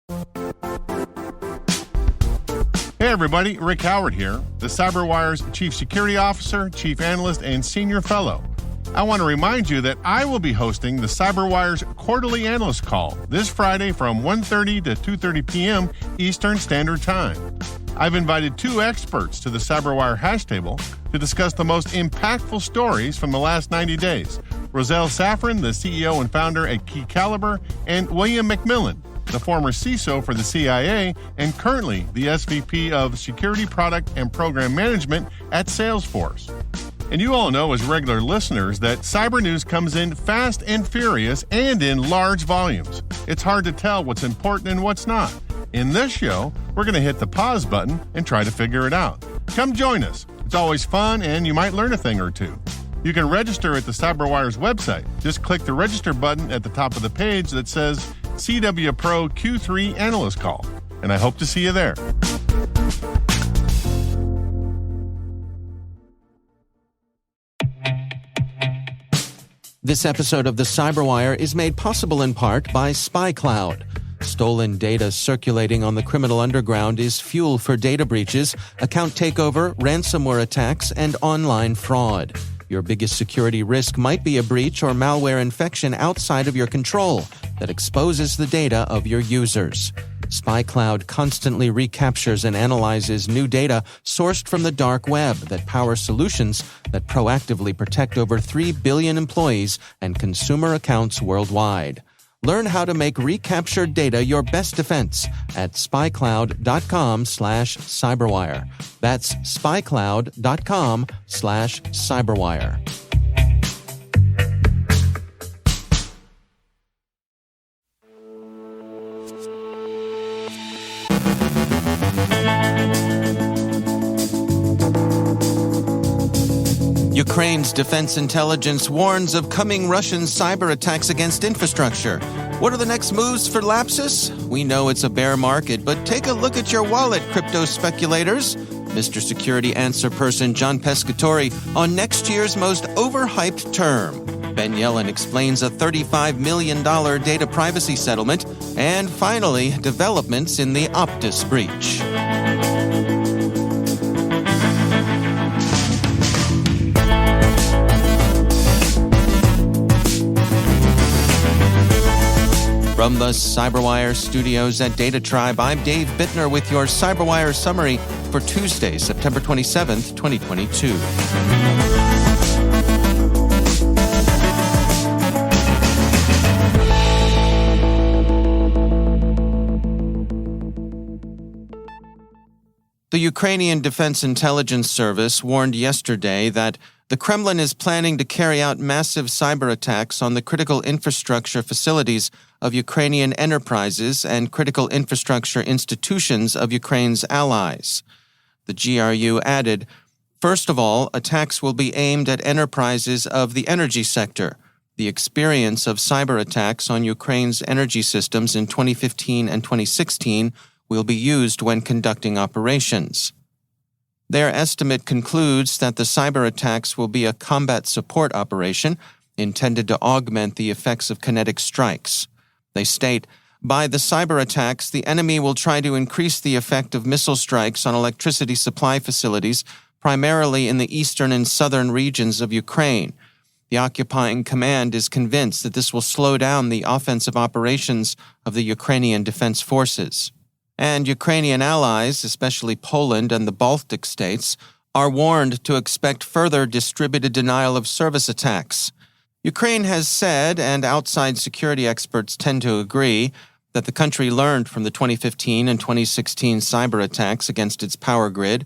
Hey everybody, Rick Howard here, the CyberWire's Chief Security Officer, Chief Analyst, and Senior Fellow. I want to remind you that I will be hosting the CyberWire's Quarterly Analyst Call this Friday from 1:30 to 2:30 p.m. Eastern Standard Time. I've invited two experts to the CyberWire hash table to discuss the most impactful stories from the last 90 days. Roselle Safran, the CEO and founder at Key Caliber, and William McMillan, the former CISO for the CIA and currently the SVP of Security Product and Program Management at Salesforce. And you all know as regular listeners that cyber news comes in fast and furious and in large volumes. It's hard to tell what's important and what's not. In this show, we're going to hit the pause button and try to figure it out. Come join us. It's always fun and you might learn a thing or two. You can register at the CyberWire's website. Just click the register button at the top of the page that says CW Pro Q3 Analyst Call. And I hope to see you there. This episode of the CyberWire is made possible in part by SpyCloud. Stolen data circulating on the criminal underground is fuel for data breaches, account takeover, ransomware attacks, and online fraud. Your biggest security risk might be a breach or malware infection outside of your control that exposes the data of your users. SpyCloud constantly recaptures and analyzes new data sourced from the dark web that power solutions that proactively protect over 3 billion employees and consumer accounts worldwide. Learn how to make recaptured data your best defense at spycloud.com/cyberwire. That's spycloud.com/cyberwire. Ukraine's defense intelligence warns of coming Russian cyber attacks against infrastructure. What are the next moves for Lapsus? We know it's a bear market, but take a look at your wallet, crypto speculators. Mr. Security Answer Person John Pescatore on next year's most overhyped term. Ben Yelin explains a $35 million data privacy settlement. And finally, developments in the Optus breach. From the CyberWire studios at Data Tribe, I'm Dave Bittner with your CyberWire summary for Tuesday, September 27th, 2022. The Ukrainian Defense Intelligence Service warned yesterday that the Kremlin is planning to carry out massive cyber attacks on the critical infrastructure facilities of Ukrainian enterprises and critical infrastructure institutions of Ukraine's allies. The GRU added, first of all, attacks will be aimed at enterprises of the energy sector. The experience of cyber attacks on Ukraine's energy systems in 2015 and 2016 will be used when conducting operations. Their estimate concludes that the cyber attacks will be a combat support operation intended to augment the effects of kinetic strikes. They state, by the cyber attacks, the enemy will try to increase the effect of missile strikes on electricity supply facilities, primarily in the eastern and southern regions of Ukraine. The occupying command is convinced that this will slow down the offensive operations of the Ukrainian defense forces. And Ukrainian allies, especially Poland and the Baltic states, are warned to expect further distributed denial of service attacks. Ukraine has said, and outside security experts tend to agree, that the country learned from the 2015 and 2016 cyber attacks against its power grid.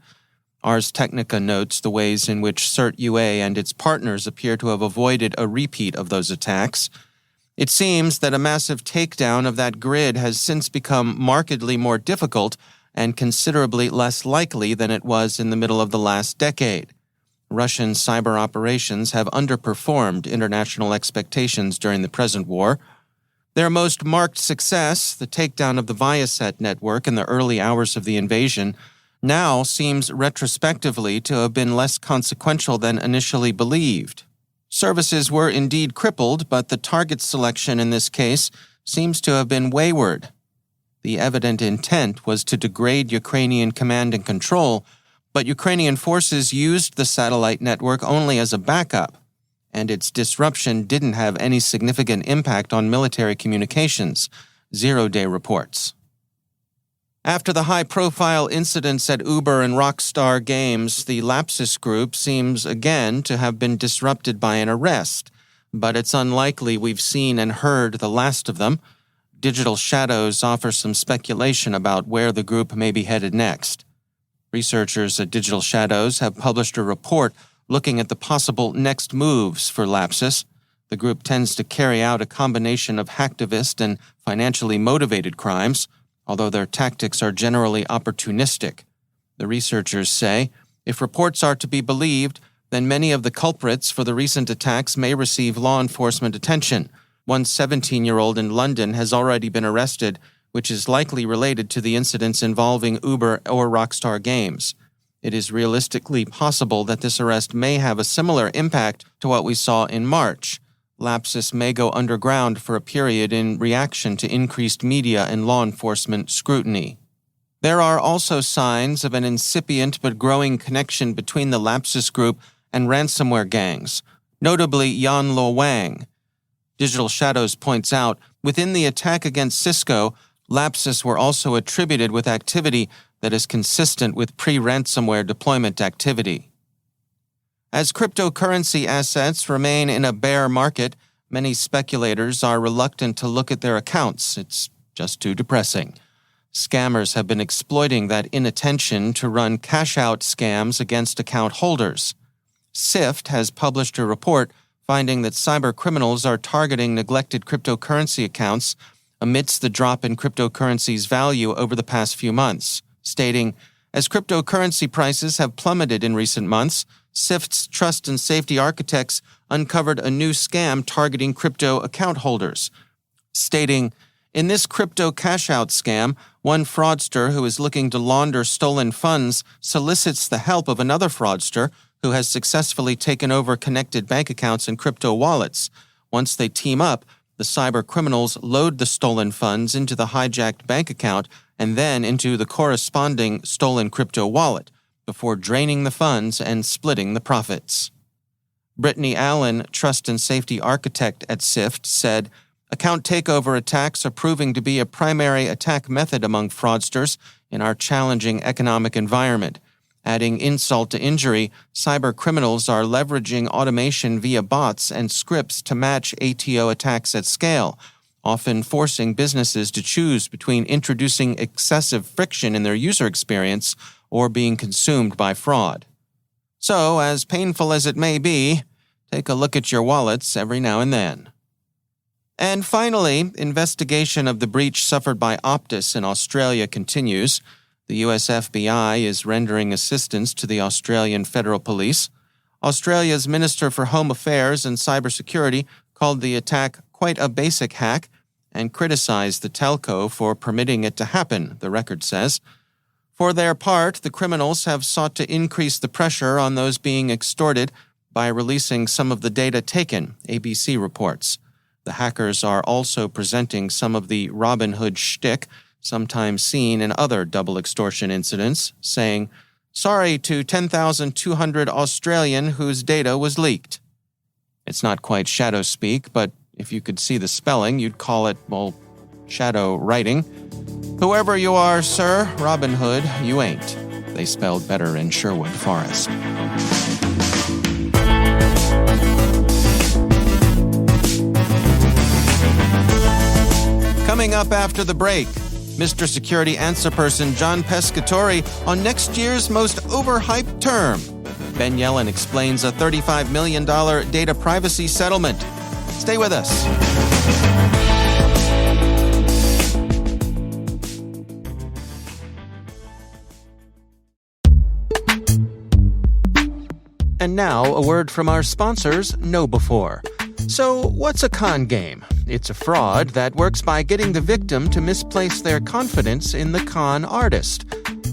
Ars Technica notes the ways in which CERT-UA and its partners appear to have avoided a repeat of those attacks. It seems that a massive takedown of that grid has since become markedly more difficult and considerably less likely than it was in the middle of the last decade. Russian cyber operations have underperformed international expectations during the present war. Their most marked success, the takedown of the Viasat network in the early hours of the invasion, now seems retrospectively to have been less consequential than initially believed. Services were indeed crippled, but the target selection in this case seems to have been wayward. The evident intent was to degrade Ukrainian command and control, but Ukrainian forces used the satellite network only as a backup, and its disruption didn't have any significant impact on military communications, Zero-Day reports. After the high-profile incidents at Uber and Rockstar Games, the Lapsus group seems again to have been disrupted by an arrest, but it's unlikely we've seen and heard the last of them. Digital Shadows offer some speculation about where the group may be headed next. Researchers at Digital Shadows have published a report looking at the possible next moves for Lapsus. The group tends to carry out a combination of hacktivist and financially motivated crimes, although their tactics are generally opportunistic. The researchers say, if reports are to be believed, then many of the culprits for the recent attacks may receive law enforcement attention. One 17-year-old in London has already been arrested, which is likely related to the incidents involving Uber or Rockstar Games. It is realistically possible that this arrest may have a similar impact to what we saw in March. Lapsus may go underground for a period in reaction to increased media and law enforcement scrutiny. There are also signs of an incipient but growing connection between the Lapsus group and ransomware gangs, notably Yan Lo Wang. Digital Shadows points out, within the attack against Cisco, Lapsus were also attributed with activity that is consistent with pre-ransomware deployment activity. As cryptocurrency assets remain in a bear market, many speculators are reluctant to look at their accounts. It's just too depressing. Scammers have been exploiting that inattention to run cash-out scams against account holders. SIFT has published a report finding that cybercriminals are targeting neglected cryptocurrency accounts amidst the drop in cryptocurrency's value over the past few months, stating, as cryptocurrency prices have plummeted in recent months, SIFT's trust and safety architects uncovered a new scam targeting crypto account holders, stating, in this crypto cash-out scam, one fraudster who is looking to launder stolen funds solicits the help of another fraudster who has successfully taken over connected bank accounts and crypto wallets. Once they team up, the cyber criminals load the stolen funds into the hijacked bank account and then into the corresponding stolen crypto wallet before draining the funds and splitting the profits. Brittany Allen, trust and safety architect at SIFT, said, account takeover attacks are proving to be a primary attack method among fraudsters in our challenging economic environment. Adding insult to injury, cyber criminals are leveraging automation via bots and scripts to match ATO attacks at scale, often forcing businesses to choose between introducing excessive friction in their user experience or being consumed by fraud. So, as painful as it may be, take a look at your wallets every now and then. And finally, investigation of the breach suffered by Optus in Australia continues. The US FBI is rendering assistance to the Australian Federal Police. Australia's Minister for Home Affairs and Cybersecurity called the attack quite a basic hack and criticized the telco for permitting it to happen, the record says. For their part, the criminals have sought to increase the pressure on those being extorted by releasing some of the data taken, ABC reports. The hackers are also presenting some of the Robin Hood shtick, sometimes seen in other double extortion incidents, saying, sorry to 10,200 Australian whose data was leaked. It's not quite shadow speak, but if you could see the spelling, you'd call it, well, shadow writing. Whoever you are, sir, Robin Hood, you ain't. They spelled better in Sherwood Forest. Coming up after the break, Mr. Security Answer Person John Pescatore on next year's most overhyped term. Ben Yelin explains a $35 million data privacy settlement. Stay with us. And now, a word from our sponsors, KnowBe4. So, what's a con game? It's a fraud that works by getting the victim to misplace their confidence in the con artist.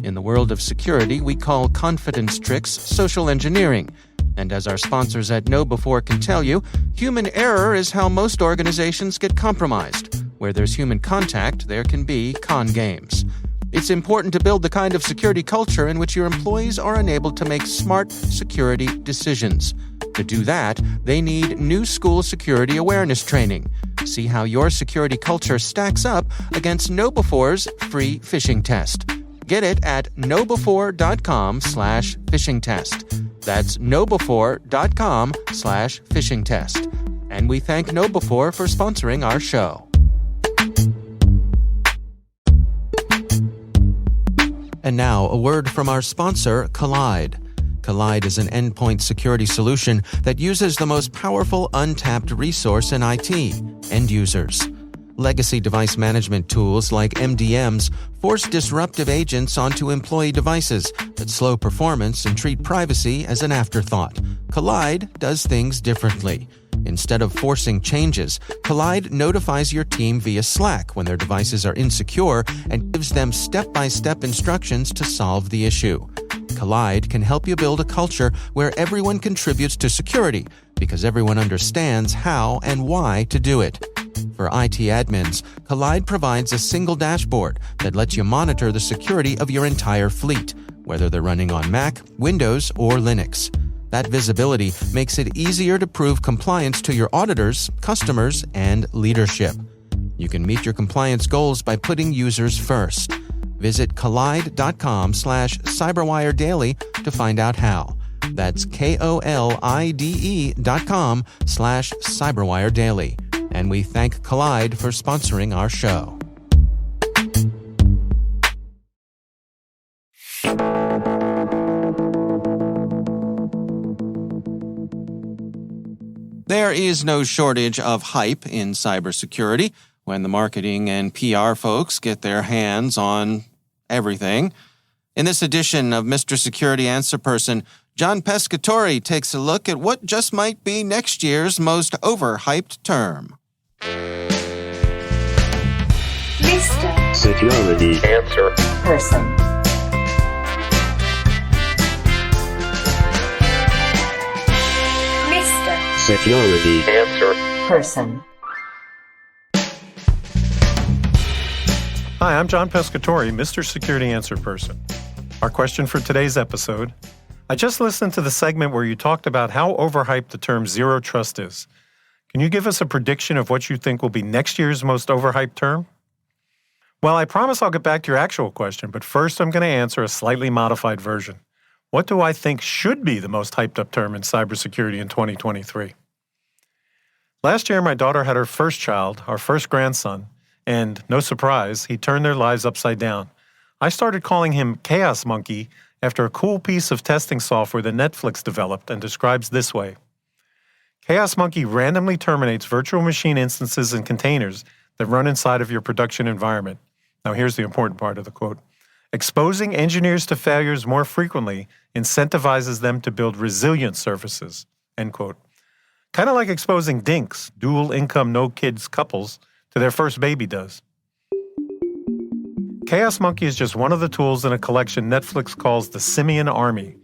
In the world of security, we call confidence tricks social engineering. And as our sponsors at KnowBe4 can tell you, human error is how most organizations get compromised. Where there's human contact, there can be con games. It's important to build the kind of security culture in which your employees are enabled to make smart security decisions. To do that, they need new school security awareness training. See how your security culture stacks up against KnowBefore's free phishing test. Get it at knowbefore.com/phishing test. That's knowbefore.com/phishing test. And we thank KnowBefore for sponsoring our show. And now, a word from our sponsor, Collide. Collide is an endpoint security solution that uses the most powerful untapped resource in IT, end users. Legacy device management tools like MDMs force disruptive agents onto employee devices that slow performance and treat privacy as an afterthought. Collide does things differently. Instead of forcing changes, Collide notifies your team via Slack when their devices are insecure and gives them step-by-step instructions to solve the issue. Collide can help you build a culture where everyone contributes to security because everyone understands how and why to do it. For IT admins, Collide provides a single dashboard that lets you monitor the security of your entire fleet, whether they're running on Mac, Windows, or Linux. That visibility makes it easier to prove compliance to your auditors, customers, and leadership. You can meet your compliance goals by putting users first. Visit collide.com/CyberWire Daily to find out how. That's KOLIDE.com/CyberWire Daily. And we thank Collide for sponsoring our show. There is no shortage of hype in cybersecurity when the marketing and PR folks get their hands on everything. In this edition of Mr. Security Answer Person, John Pescatore takes a look at what just might be next year's most overhyped term. Mr. Security Answer Person. Security Answer Person. Hi, I'm John Pescatore, Mr. Security Answer Person. Our question for today's episode: I just listened to the segment where you talked about how overhyped the term zero trust is. Can you give us a prediction of what you think will be next year's most overhyped term? Well, I promise I'll get back to your actual question, but first I'm going to answer a slightly modified version. What do I think should be the most hyped up term in cybersecurity in 2023? Last year, my daughter had her first child, our first grandson, and, no surprise, he turned their lives upside down. I started calling him Chaos Monkey after a cool piece of testing software that Netflix developed and describes this way. Chaos Monkey randomly terminates virtual machine instances and containers that run inside of your production environment. Now, here's the important part of the quote. Exposing engineers to failures more frequently incentivizes them to build resilient services, end quote. Kind of like exposing dinks, dual-income, no-kids couples, to their first baby does. Chaos Monkey is just one of the tools in a collection Netflix calls the Simian Army.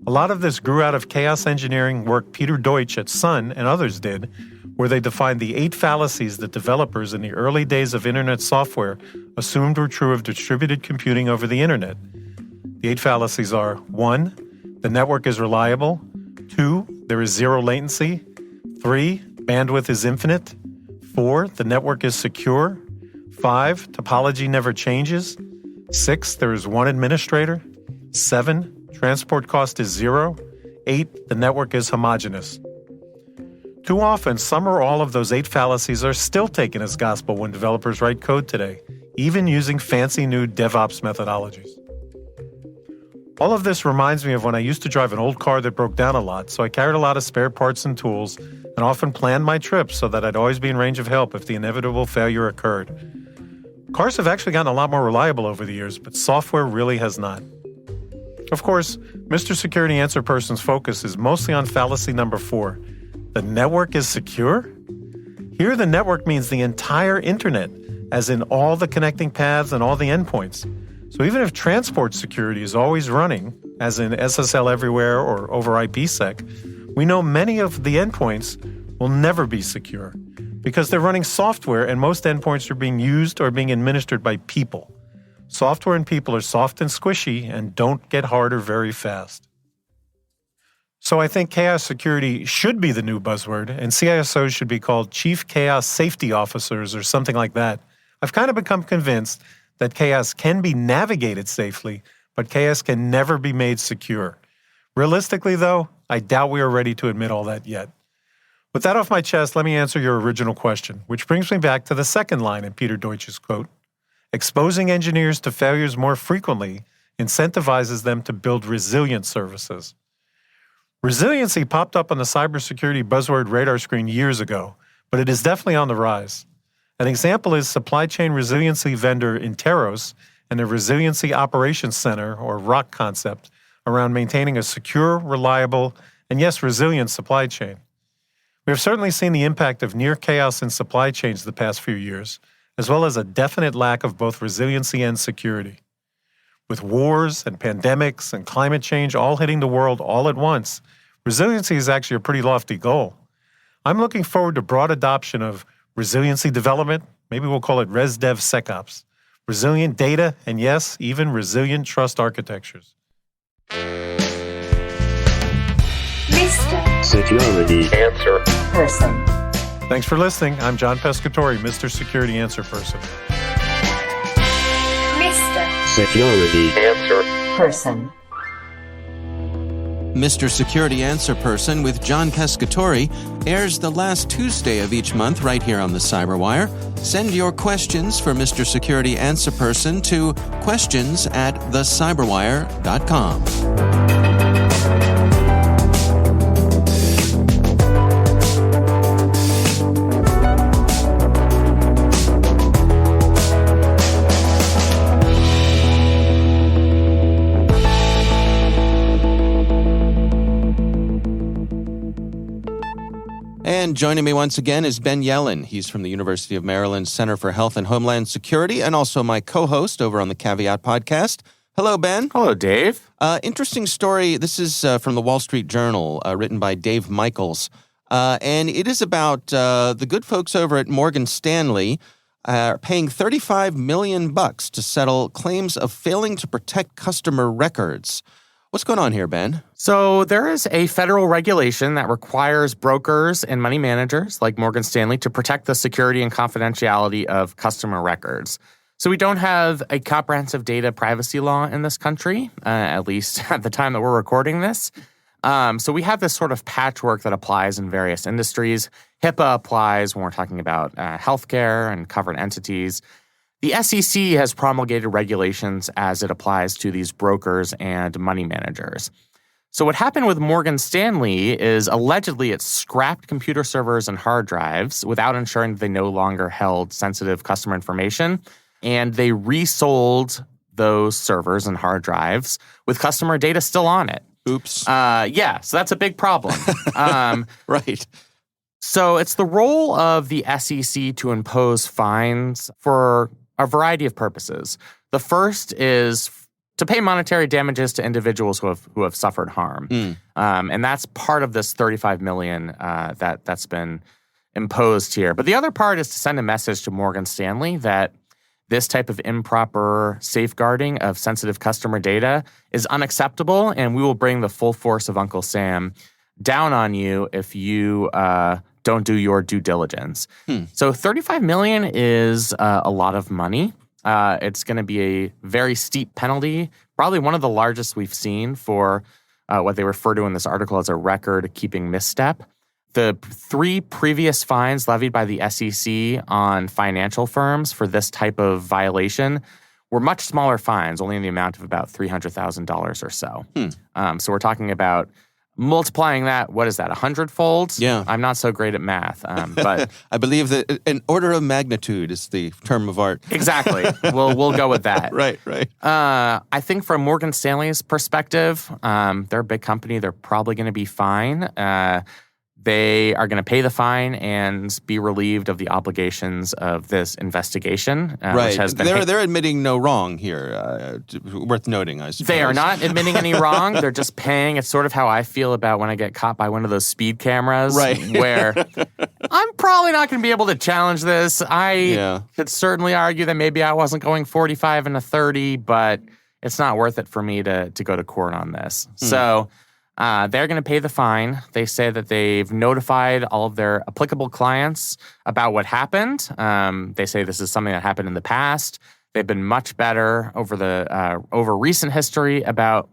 A lot of this grew out of chaos engineering work Peter Deutsch at Sun and others did, where they defined the 8 fallacies that developers in the early days of internet software assumed were true of distributed computing over the internet. The 8 fallacies are: 1, the network is reliable; 2, there is zero latency; 3, bandwidth is infinite; 4, the network is secure; 5, topology never changes; 6, there is one administrator; 7, transport cost is 0; 8, the network is homogeneous. Too often, some or all of those 8 fallacies are still taken as gospel when developers write code today, even using fancy new DevOps methodologies. All of this reminds me of when I used to drive an old car that broke down a lot, so I carried a lot of spare parts and tools and often planned my trips so that I'd always be in range of help if the inevitable failure occurred. Cars have actually gotten a lot more reliable over the years, but software really has not. Of course, Mr. Security Answer Person's focus is mostly on fallacy number 4. The network is secure? Here, the network means the entire internet, as in all the connecting paths and all the endpoints. So even if transport security is always running, as in SSL everywhere or over IPsec, we know many of the endpoints will never be secure because they're running software and most endpoints are being used or being administered by people. Software and people are soft and squishy and don't get harder very fast. So I think chaos security should be the new buzzword, and CISOs should be called Chief Chaos Safety Officers or something like that. I've kind of become convinced that chaos can be navigated safely, but chaos can never be made secure. Realistically, though, I doubt we are ready to admit all that yet. With that off my chest, let me answer your original question, which brings me back to the second line in Peter Deutsch's quote. Exposing engineers to failures more frequently incentivizes them to build resilient services. Resiliency popped up on the cybersecurity buzzword radar screen years ago, but it is definitely on the rise. An example is supply chain resiliency vendor Interos and their Resiliency Operations Center, or ROC concept, around maintaining a secure, reliable, and yes, resilient supply chain. We have certainly seen the impact of near chaos in supply chains the past few years, as well as a definite lack of both resiliency and security. With wars and pandemics and climate change all hitting the world all at once, resiliency is actually a pretty lofty goal. I'm looking forward to broad adoption of resiliency development, maybe we'll call it ResDevSecOps, resilient data, and yes, even resilient trust architectures. Mr. Security Answer Person. Thanks for listening. I'm John Pescatore, Mr. Security Answer Person. Mr. Security Answer Person. Mr. Security Answer Person with John Pescatore airs the last Tuesday of each month right here on the CyberWire. Send your questions for Mr. Security Answer Person to questions@thecyberwire.com. And joining me once again is Ben Yelin. He's from the University of Maryland Center for Health and Homeland Security and also my co-host over on the Caveat podcast. Hello, Ben. Hello, Dave. Interesting story. This is from the Wall Street Journal, written by Dave Michaels. And it is about the good folks over at Morgan Stanley paying $35 million to settle claims of failing to protect customer records. What's going on here, Ben? So there is a federal regulation that requires brokers and money managers like Morgan Stanley to protect the security and confidentiality of customer records. So we don't have a comprehensive data privacy law in this country, at least at the time that we're recording this. So we have this sort of patchwork that applies in various industries. HIPAA applies when we're talking about healthcare and covered entities. The SEC has promulgated regulations as it applies to these brokers and money managers. So what happened with Morgan Stanley is allegedly it scrapped computer servers and hard drives without ensuring that they no longer held sensitive customer information, and they resold those servers and hard drives with customer data still on it. Oops. So that's a big problem. Right. So it's the role of the SEC to impose fines for a variety of purposes. The first is to pay monetary damages to individuals who have suffered harm, and that's part of this $35 million that's been imposed here. But the other part is to send a message to Morgan Stanley that this type of improper safeguarding of sensitive customer data is unacceptable, and we will bring the full force of Uncle Sam down on you if you don't do your due diligence. So $35 million is a lot of money. It's going to be a very steep penalty, probably one of the largest we've seen for what they refer to in this article as a record-keeping misstep. The 3 previous fines levied by the SEC on financial firms for this type of violation were much smaller fines, only in the amount of about $300,000 or so. So we're talking about multiplying that, what is that, 100-fold? Yeah. I'm not so great at math, but I believe that an order of magnitude is the term of art. exactly. We'll go with that. Right. I think from Morgan Stanley's perspective, they're a big company. They're probably going to be fine. they are going to pay the fine and be relieved of the obligations of this investigation. Right. Which has been They're admitting no wrong here. Worth noting, I suppose. They are not admitting any wrong. They're just paying. It's sort of how I feel about when I get caught by one of those speed cameras. Right. Where I'm probably not going to be able to challenge this. I could certainly argue that maybe I wasn't going 45 and a 30, but it's not worth it for me to go to court on this. So they're going to pay the fine. They say that they've notified all of their applicable clients about what happened. They say this is something that happened in the past. They've been much better over recent history about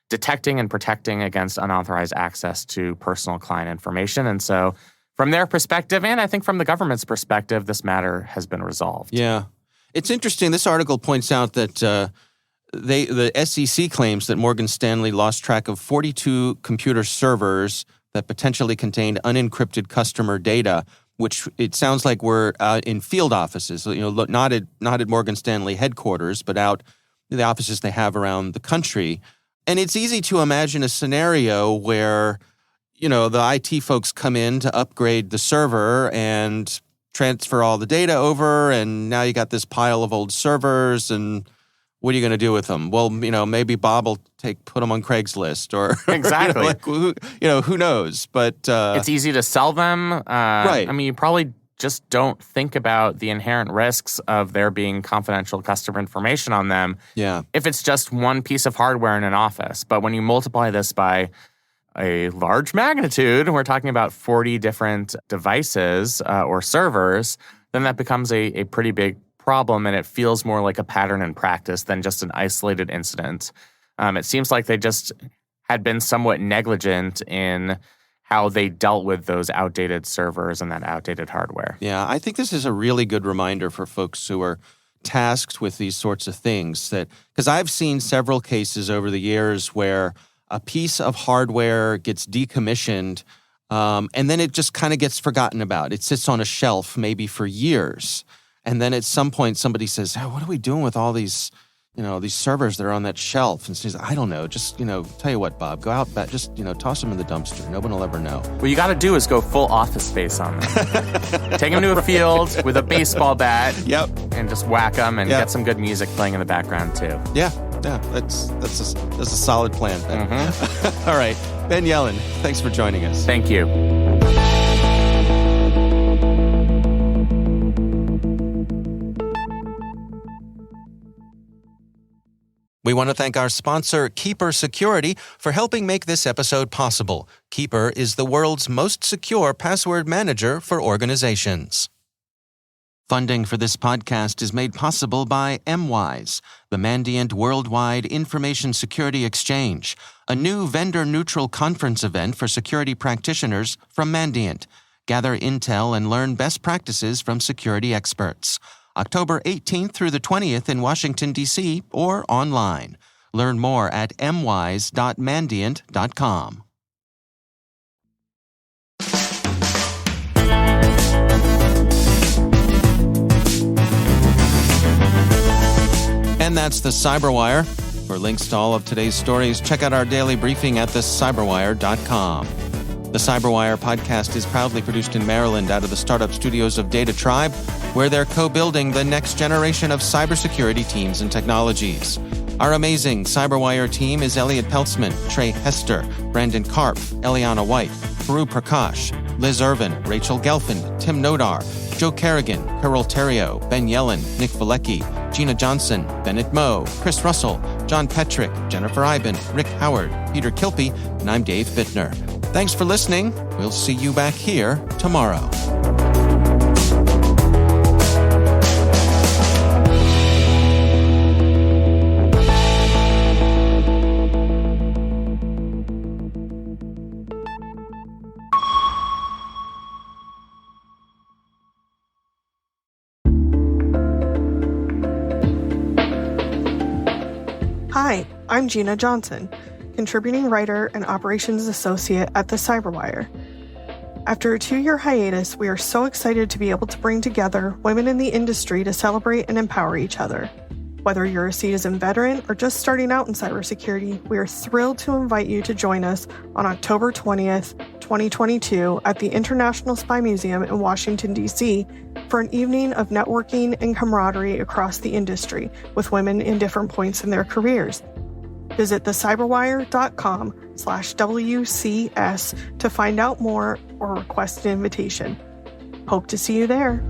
detecting and protecting against unauthorized access to personal client information. And so from their perspective, and I think from the government's perspective, this matter has been resolved. Yeah. It's interesting. This article points out that the SEC claims that Morgan Stanley lost track of 42 computer servers that potentially contained unencrypted customer data, which it sounds like were in field offices, not at Morgan Stanley headquarters, but out in the offices they have around the country. And it's easy to imagine a scenario where, the IT folks come in to upgrade the server and transfer all the data over, and now you got this pile of old servers, and what are you going to do with them? Well, maybe Bob will put them on Craigslist or exactly. Who knows? But it's easy to sell them. Right. I mean, you probably just don't think about the inherent risks of there being confidential customer information on them. Yeah. If it's just one piece of hardware in an office, but when you multiply this by a large magnitude, we're talking about 40 different devices or servers, then that becomes a pretty big problem, and it feels more like a pattern in practice than just an isolated incident. It seems like they just had been somewhat negligent in how they dealt with those outdated servers and that outdated hardware. Yeah, I think this is a really good reminder for folks who are tasked with these sorts of things, because I've seen several cases over the years where a piece of hardware gets decommissioned and then it just kind of gets forgotten about. It sits on a shelf maybe for years. And then at some point, somebody says, "Oh, what are we doing with all these, these servers that are on that shelf?" And she says, "I don't know. Just, tell you what, Bob, go out back, just, toss them in the dumpster. No one will ever know." What you got to do is go full Office Space on them. Take them to a field with a baseball bat. Yep. And just whack them and get some good music playing in the background too. Yeah. That's a solid plan. Mm-hmm. All right, Ben Yelin, thanks for joining us. Thank you. We want to thank our sponsor, Keeper Security, for helping make this episode possible. Keeper is the world's most secure password manager for organizations. Funding for this podcast is made possible by MWise, the Mandiant Worldwide Information Security Exchange, a new vendor-neutral conference event for security practitioners from Mandiant. Gather intel and learn best practices from security experts. October 18th through the 20th in Washington, D.C., or online. Learn more at mwise.mandiant.com. And that's the CyberWire. For links to all of today's stories, check out our daily briefing at thecyberwire.com. The CyberWire podcast is proudly produced in Maryland out of the startup studios of Data Tribe, where they're co-building the next generation of cybersecurity teams and technologies. Our amazing CyberWire team is Elliot Peltzman, Trey Hester, Brandon Karp, Eliana White, Peru Prakash, Liz Irvin, Rachel Gelfand, Tim Nodar, Joe Kerrigan, Carol Terrio, Ben Yelin, Nick Valecki, Gina Johnson, Bennett Moe, Chris Russell, John Petrick, Jennifer Iben, Rick Howard, Peter Kilpie, and I'm Dave Bittner. Thanks for listening. We'll see you back here tomorrow. Hi, I'm Gina Johnson, contributing writer and operations associate at the CyberWire. After a 2-year hiatus, we are so excited to be able to bring together women in the industry to celebrate and empower each other. Whether you're a seasoned veteran or just starting out in cybersecurity, we are thrilled to invite you to join us on October 20th, 2022 at the International Spy Museum in Washington, D.C. for an evening of networking and camaraderie across the industry with women in different points in their careers. Visit thecyberwire.com/WCS to find out more or request an invitation. Hope to see you there.